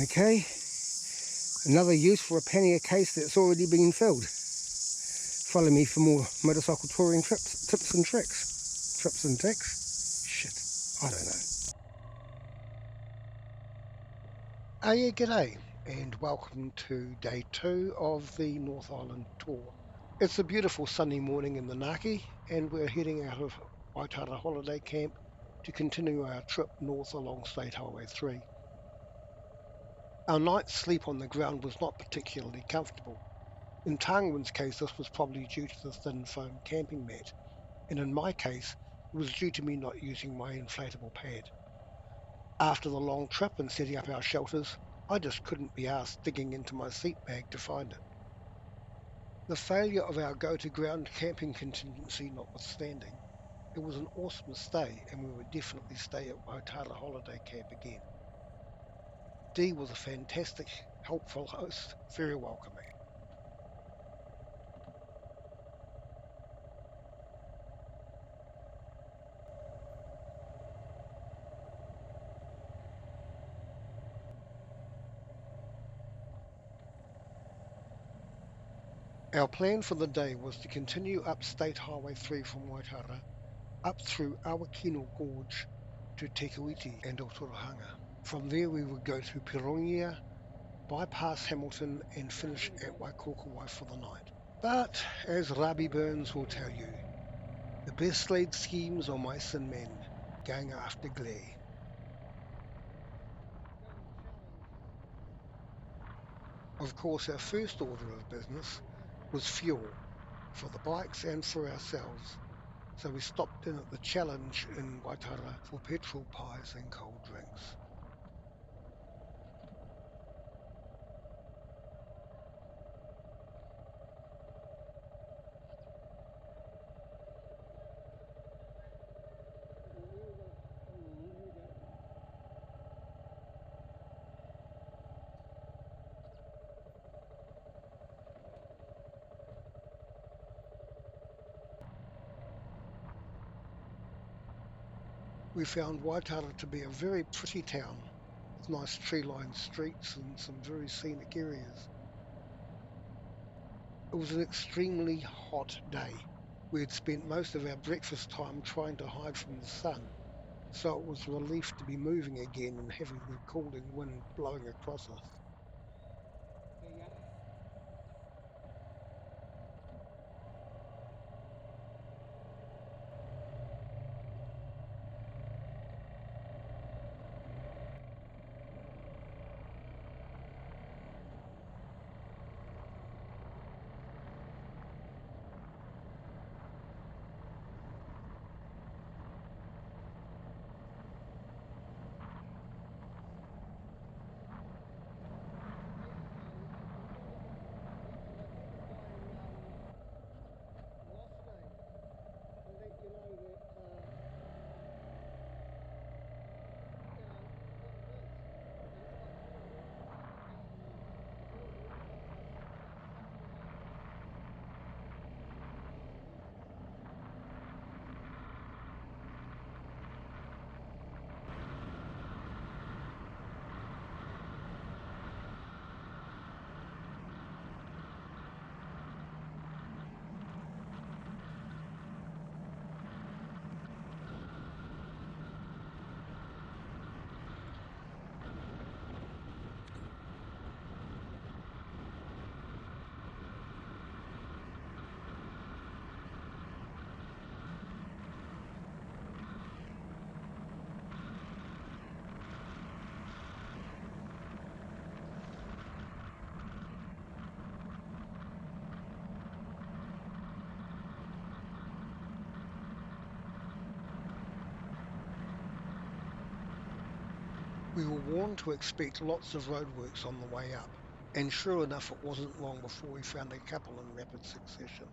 Okay, another use for a pannier case that's already been filled. Follow me for more motorcycle touring tips and tricks. Trips and tricks? Shit, I don't know. Oh yeah, g'day, and welcome to day 2 of the North Island tour. It's a beautiful sunny morning in the Naki, and we're heading out of Waitara Holiday Camp to continue our trip north along State Highway 3. Our night's sleep on the ground was not particularly comfortable. In Tangwin's case, this was probably due to the thin foam camping mat, and in my case, it was due to me not using my inflatable pad. After the long trip and setting up our shelters, I just couldn't be asked digging into my seat bag to find it. The failure of our go-to-ground camping contingency notwithstanding, it was an awesome stay and we would definitely stay at Waitara Holiday Camp again. Dee was a fantastic, helpful host, very welcoming. Our plan for the day was to continue up State Highway 3 from Waitara, up through Awakino Gorge to Te Kuiti and Otorohanga. From there we would go to Pirongia, bypass Hamilton and finish at Waikokowai for the night. But, as Rabi Burns will tell you, the best laid schemes are mice and men, going after glare. Of course, our first order of business was fuel, for the bikes and for ourselves, so we stopped in at the Challenge in Waitara for petrol pies and cold drinks. We found Waitara to be a very pretty town, with nice tree-lined streets and some very scenic areas. It was an extremely hot day. We had spent most of our breakfast time trying to hide from the sun, so it was a relief to be moving again and having the cooling wind blowing across us. We were warned to expect lots of roadworks on the way up, and sure enough it wasn't long before we found a couple in rapid succession.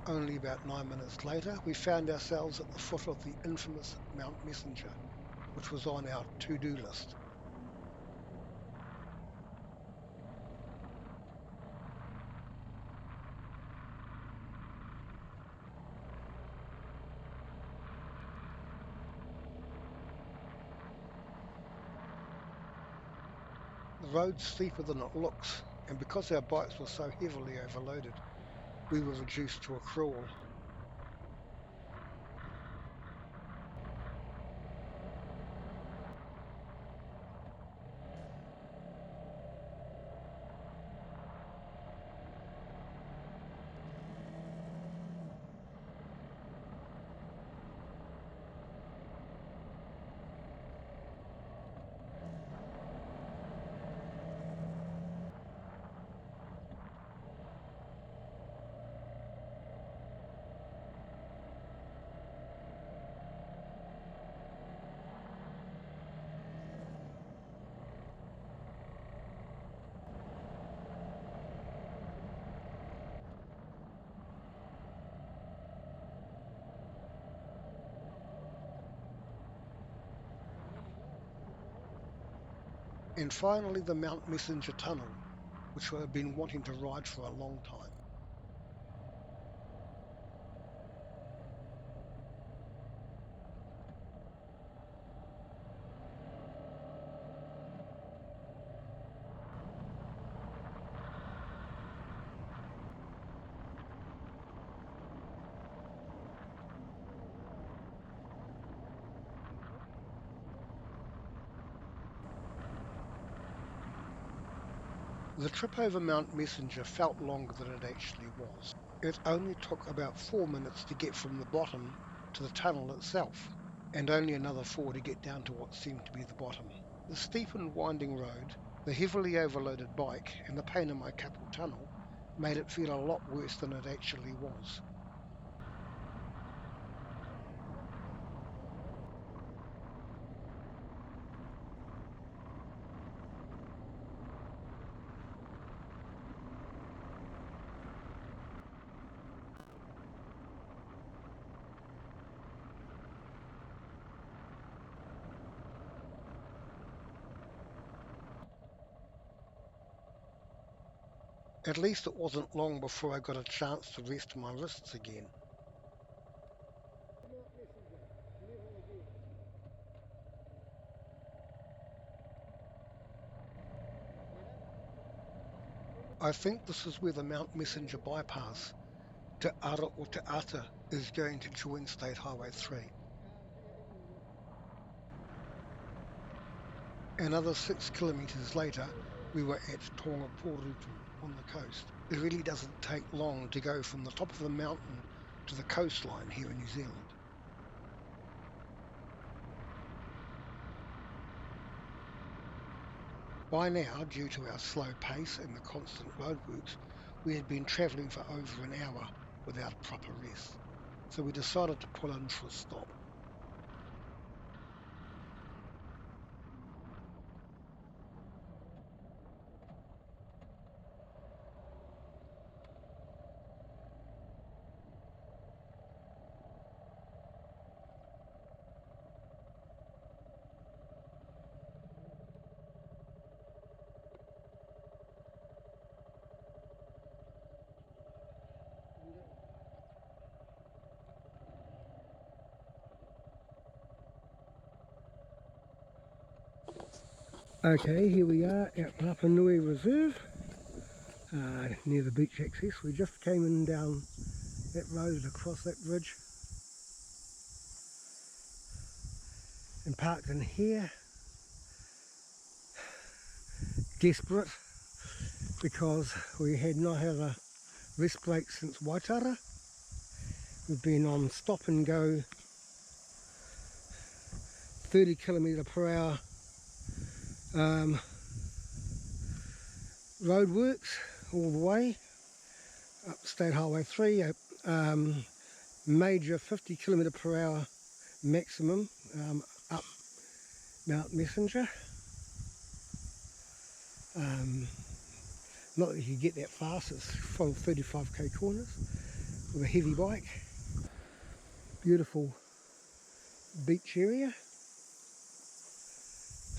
Only about 9 minutes later, we found ourselves at the foot of the infamous Mount Messenger, which was on our to-do list. The road's steeper than it looks, and because our bikes were so heavily overloaded, we were reduced to a crawl. And finally, the Mount Messenger Tunnel, which I have been wanting to ride for a long time. The trip over Mount Messenger felt longer than it actually was. It only took about 4 minutes to get from the bottom to the tunnel itself, and only another four to get down to what seemed to be the bottom. The steep and winding road, the heavily overloaded bike, and the pain in my carpal tunnel made it feel a lot worse than it actually was. At least it wasn't long before I got a chance to rest my wrists again. I think this is where the Mount Messenger bypass to Ara or to Ata is going to join State Highway 3. Another 6 kilometres later, we were at Tongaporutu on the coast. It really doesn't take long to go from the top of the mountain to the coastline here in New Zealand. By now, due to our slow pace and the constant roadworks, we had been travelling for over an hour without a proper rest. So we decided to pull in for a stop. Okay, here we are at Rapa Nui Reserve, near the beach access. We just came in down that road and across that bridge and parked in here, desperate because we had not had a rest break since Waitara. We've been on stop and go 30 km/h roadworks all the way up State Highway 3, major 50 km/h maximum up Mount Messenger. Not that you get that fast, it's full 35k corners. with a heavy bike. Beautiful beach area.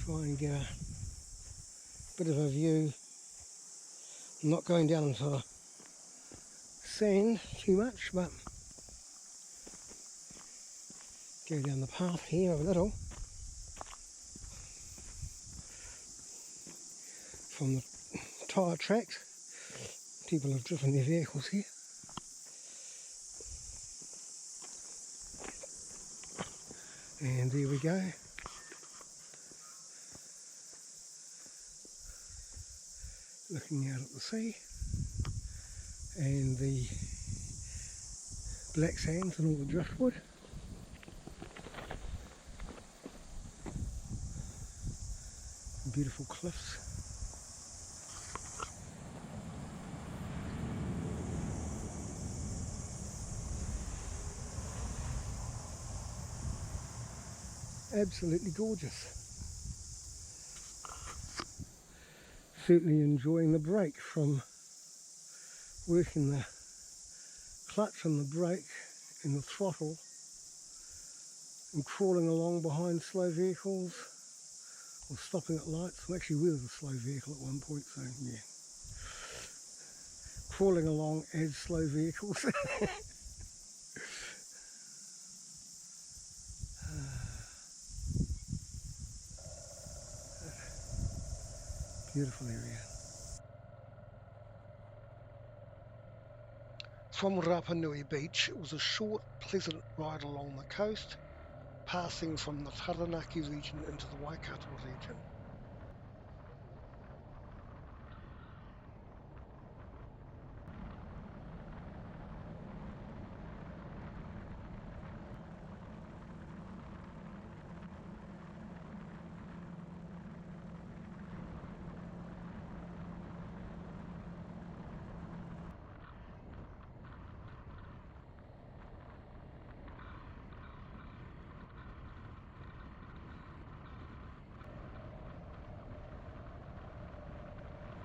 Try and get a bit of a view. I'm not going down into the sand too much, but go down the path here a little from the tyre tracks. People have driven their vehicles here. And there we go. Looking out at the sea and the black sands and all the driftwood. Beautiful cliffs. Absolutely gorgeous. Certainly enjoying the break from working the clutch and the brake and the throttle and crawling along behind slow vehicles or stopping at lights. I'm actually with a slow vehicle at one point, so yeah. Crawling along as slow vehicles. Beautiful area. From Rapa Nui Beach, it was a short, pleasant ride along the coast, passing from the Taranaki region into the Waikato region.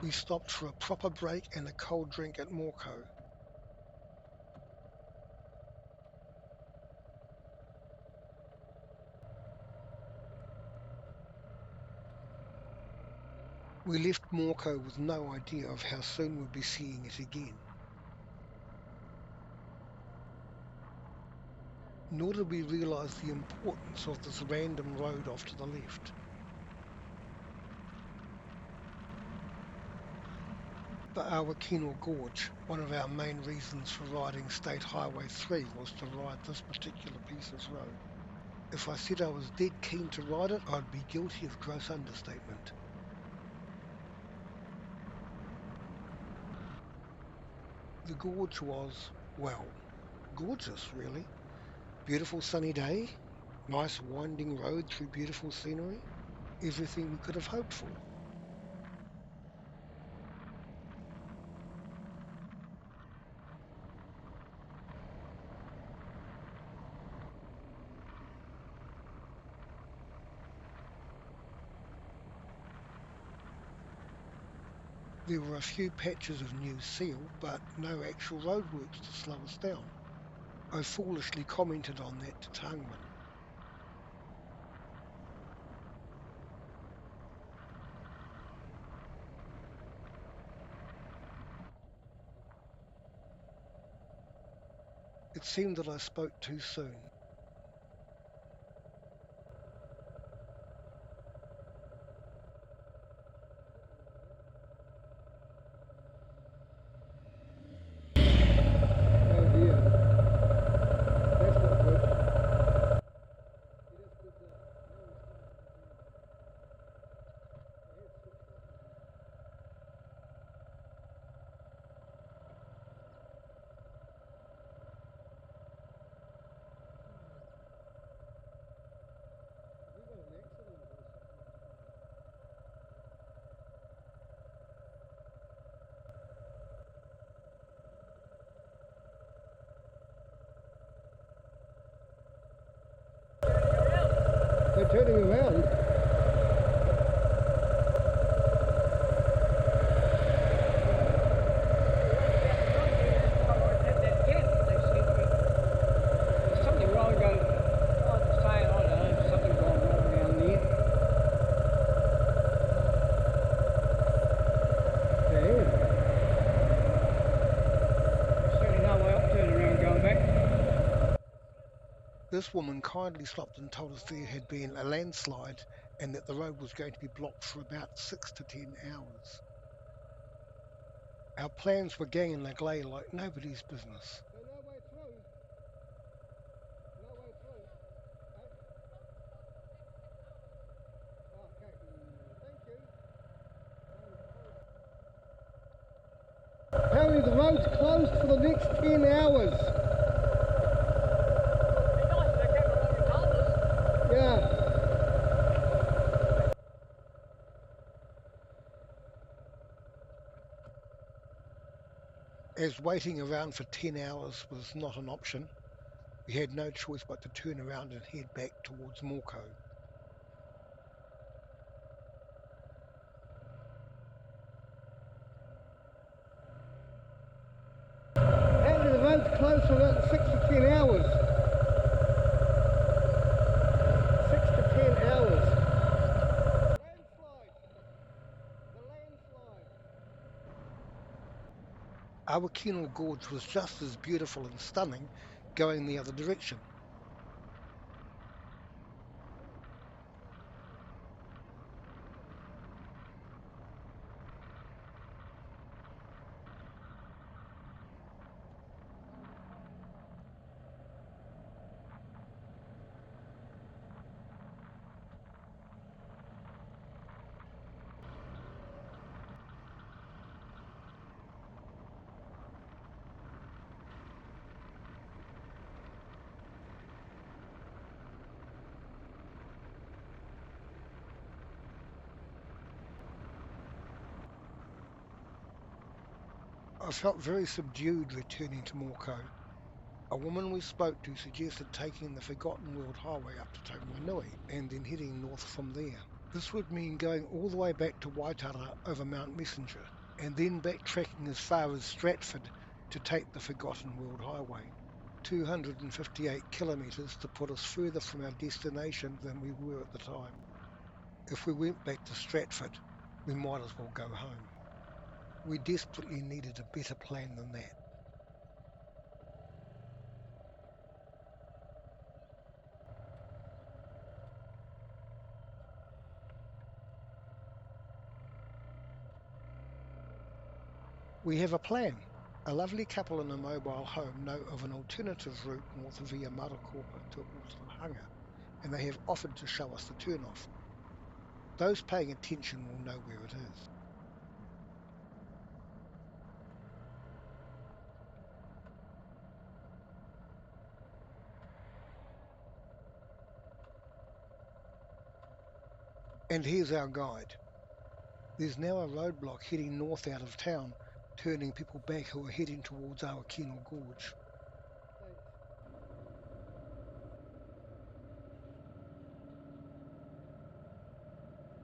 We stopped for a proper break and a cold drink at Morco. We left Morco with no idea of how soon we'd be seeing it again. Nor did we realise the importance of this random road off to the left. The Awakino Gorge, one of our main reasons for riding State Highway 3 was to ride this particular piece of road. If I said I was dead keen to ride it, I'd be guilty of gross understatement. The gorge was, well, gorgeous really. Beautiful sunny day, nice winding road through beautiful scenery, everything we could have hoped for. There were a few patches of new seal, but no actual roadworks to slow us down. I foolishly commented on that to Tangman. It seemed that I spoke too soon. They're turning around. This woman kindly stopped and told us there had been a landslide and that the road was going to be blocked for about 6 to 10 hours. Our plans were gang in the glay like nobody's business. So no way through. No way through. Okay. Thank you. Apparently the road's closed for the next 10 hours. Yeah. As waiting around for 10 hours was not an option, we had no choice but to turn around and head back towards Morco. Apparently the road's closed for about 6 to 10 hours. 6 to 10 hours. Landslide! The landslide! Our Kenal Gorge was just as beautiful and stunning going the other direction. I felt very subdued returning to Morco. A woman we spoke to suggested taking the Forgotten World Highway up to Taumarunui and then heading north from there. This would mean going all the way back to Waitara over Mount Messenger and then backtracking as far as Stratford to take the Forgotten World Highway. 258 kilometres to put us further from our destination than we were at the time. If we went back to Stratford, we might as well go home. We desperately needed a better plan than that. We have a plan. A lovely couple in a mobile home know of an alternative route north via Marakopa to Otahanga, and they have offered to show us the turnoff. Those paying attention will know where it is. And here's our guide. There's now a roadblock heading north out of town, turning people back who are heading towards our Kenal Gorge.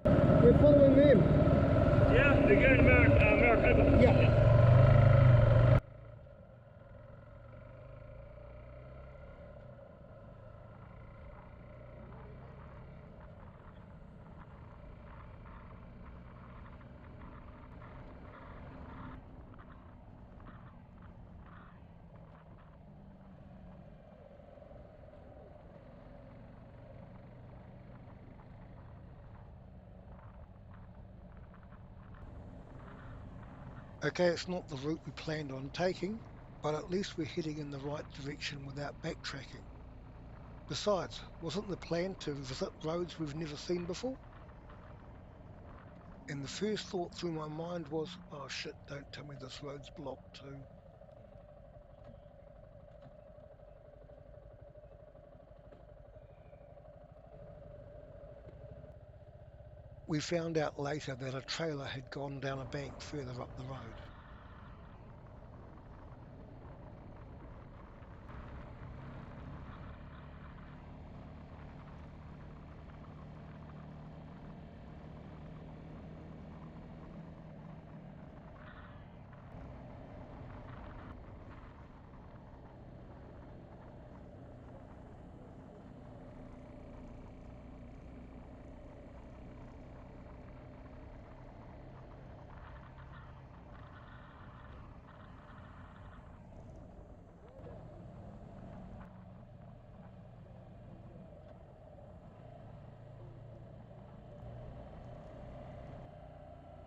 We're following them. Yeah, they're going to Maricopa. Yeah. Okay, it's not the route we planned on taking, but at least we're heading in the right direction without backtracking. Besides, wasn't the plan to visit roads we've never seen before? And the first thought through my mind was, oh shit, don't tell me this road's blocked too. We found out later that a trailer had gone down a bank further up the road.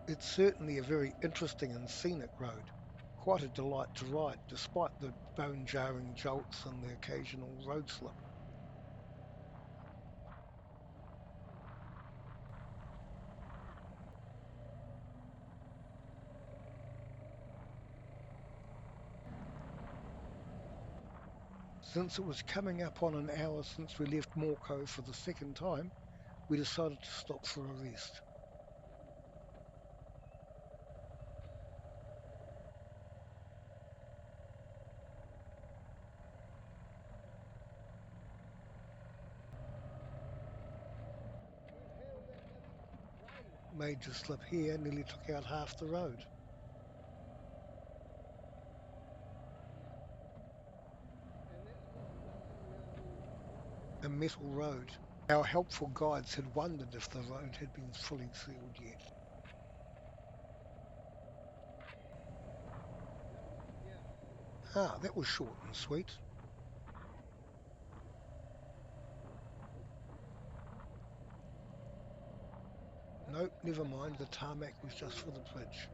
It's certainly a very interesting and scenic road. Quite a delight to ride, despite the bone jarring jolts and the occasional road slip. Since it was coming up on an hour since we left Morco for the second time, we decided to stop for a rest. Major slip here nearly took out half the road. A metal road. Our helpful guides had wondered if the road had been fully sealed yet. Ah, that was short and sweet. Nope, never mind, the tarmac was just for the bridge.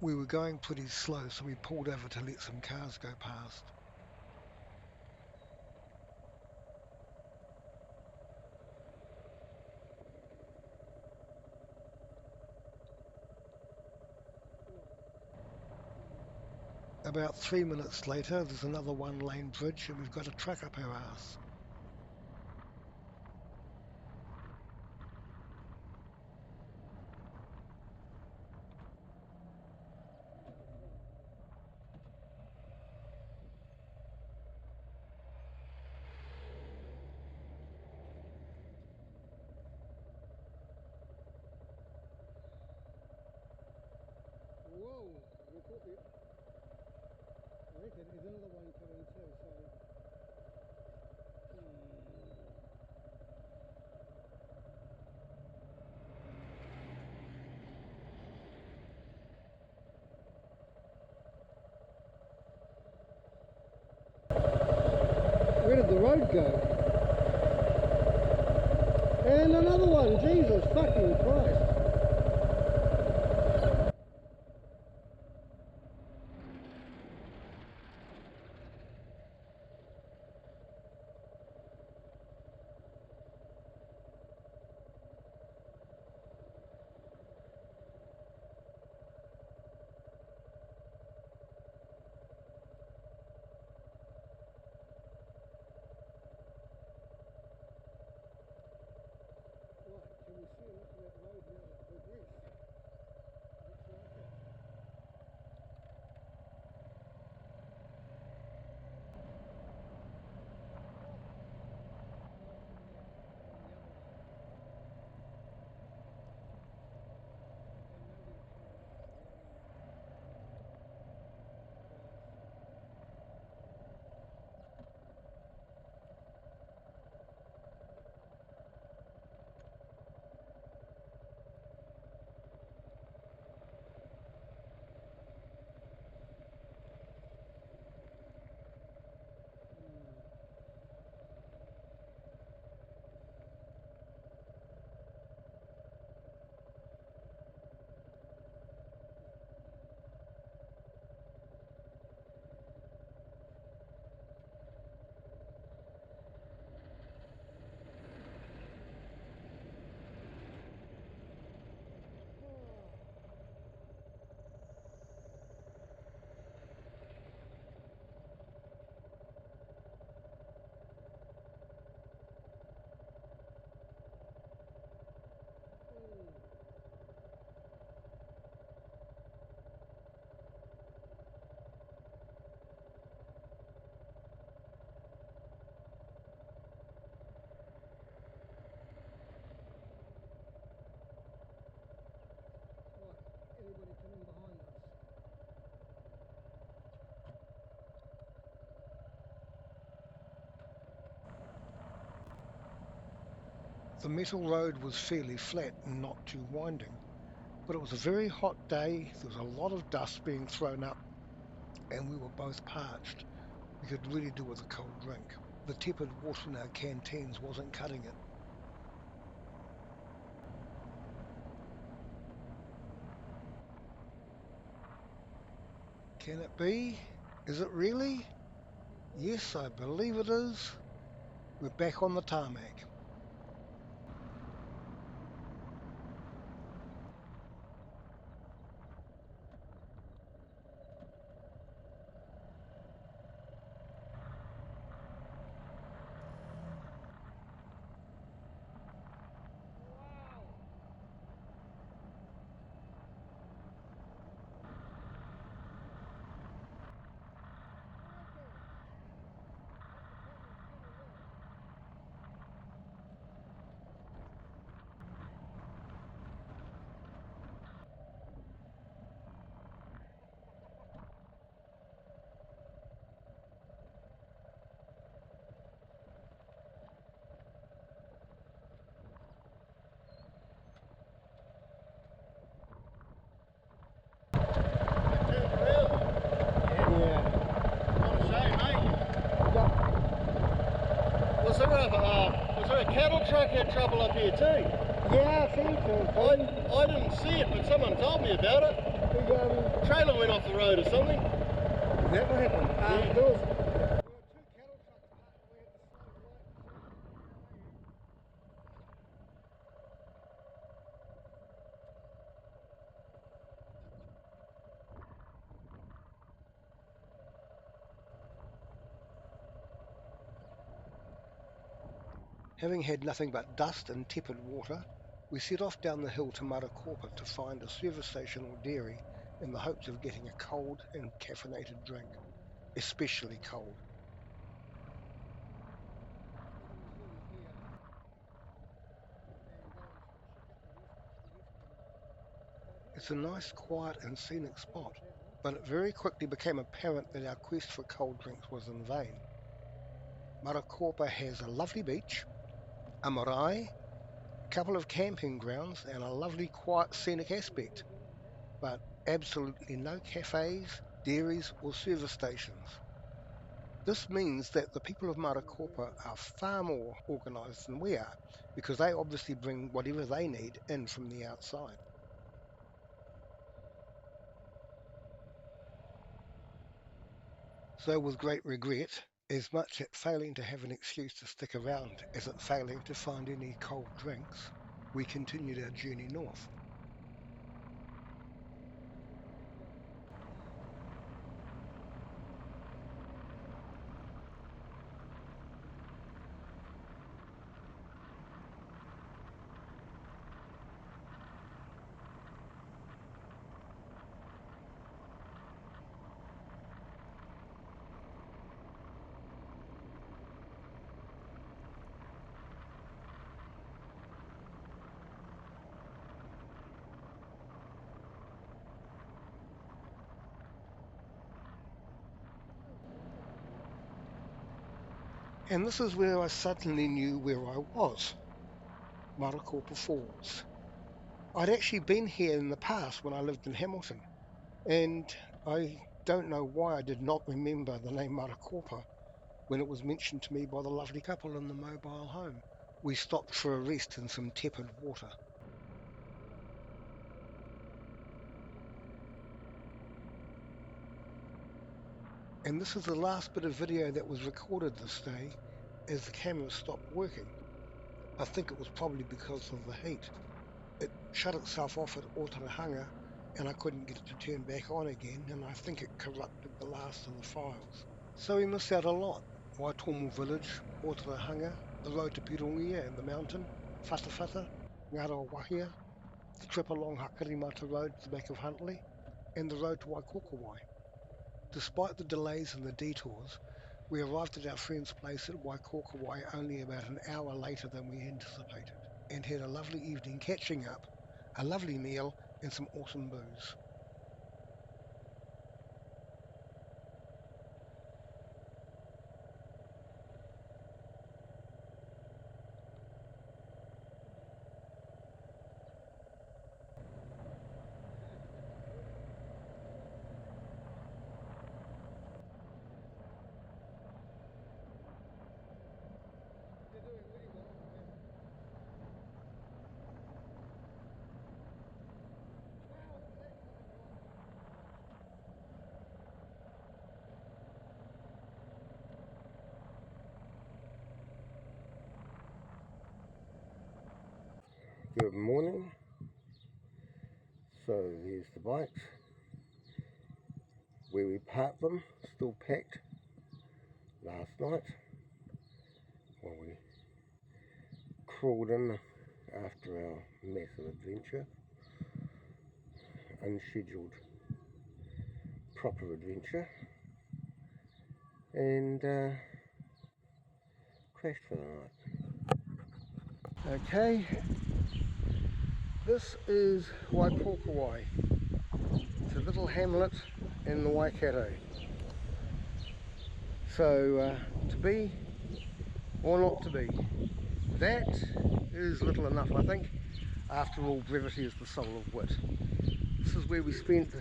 We were going pretty slow, so we pulled over to let some cars go past. About 3 minutes later, there's another one-lane bridge and we've got a truck up our arse. Whoa, I reckon there's another one coming too, so... Where did the road go? And another one, Jesus fucking Christ. Right, can we see enough of that road now? The metal road was fairly flat and not too winding, but it was a very hot day. There was a lot of dust being thrown up, and we were both parched. We could really do with a cold drink. The tepid water in our canteens wasn't cutting it. Can it be? Is it really? Yes, I believe it is. We're back on the tarmac. Yeah. What a shame, mate. Yep. Was there a cattle truck had trouble up here too? Yeah, I think so. I didn't see it, but someone told me about it. The, Trailer went off the road or something. is that what happened? Yeah. There were two cattle trucks parked. We had to slow Having had nothing but dust and tepid water, we set off down the hill to Motocamping to find a service station or dairy in the hopes of getting a cold and caffeinated drink, especially cold. It's a nice, quiet and scenic spot, but it very quickly became apparent that our quest for cold drinks was in vain. Maracopa has a lovely beach, a marae, a couple of camping grounds and a lovely quiet scenic aspect, but absolutely no cafes, dairies or service stations. This means that the people of Maracopa are far more organised than we are, because they obviously bring whatever they need in from the outside. So with great regret, as much at failing to have an excuse to stick around as at failing to find any cold drinks, we continued our journey north. And this is where I suddenly knew where I was, Maracopa Falls. I'd actually been here in the past when I lived in Hamilton, and I don't know why I did not remember the name Maracopa when it was mentioned to me by the lovely couple in the mobile home. We stopped for a rest in some tepid water. And this is the last bit of video that was recorded this day as the camera stopped working. I think it was probably because of the heat. It shut itself off at Otahanga and I couldn't get it to turn back on again, and I think it corrupted the last of the files. So we missed out a lot. Waitomo Village, Otahanga, the road to Pirongia and the mountain, Whatawhata, Ngaro Wahia, the trip along Hakarimata Road to the back of Huntly, and the road to Waikokowai. Despite the delays and the detours, we arrived at our friend's place at Waikokowai only about an hour later than we anticipated, and had a lovely evening catching up, a lovely meal, and some awesome booze. Good morning. So here's the bikes where we parked them, still packed last night while we crawled in after our massive adventure, unscheduled proper adventure, and crashed for the night. Okay, this is Waipokawai. It's a little hamlet in the Waikato. So to be or not to be, that is little enough, I think. After all, brevity is the soul of wit. This is where we spent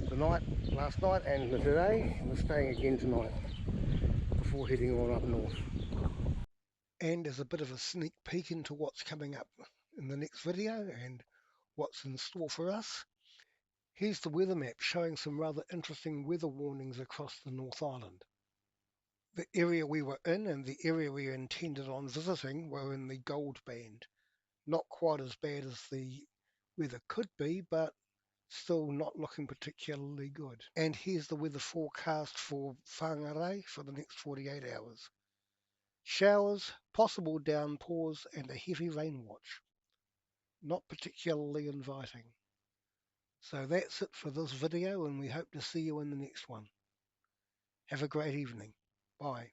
the night last night and today. We're staying again tonight before heading on up north. And as a bit of a sneak peek into what's coming up in the next video and what's in store for us, here's the weather map showing some rather interesting weather warnings across the North Island. The area we were in and the area we intended on visiting were in the gold band. Not quite as bad as the weather could be, but still not looking particularly good. And here's the weather forecast for Whangarei for the next 48 hours. Showers, possible downpours, and a heavy rain watch. Not particularly inviting. So that's it for this video, and we hope to see you in the next one. Have a great evening. Bye.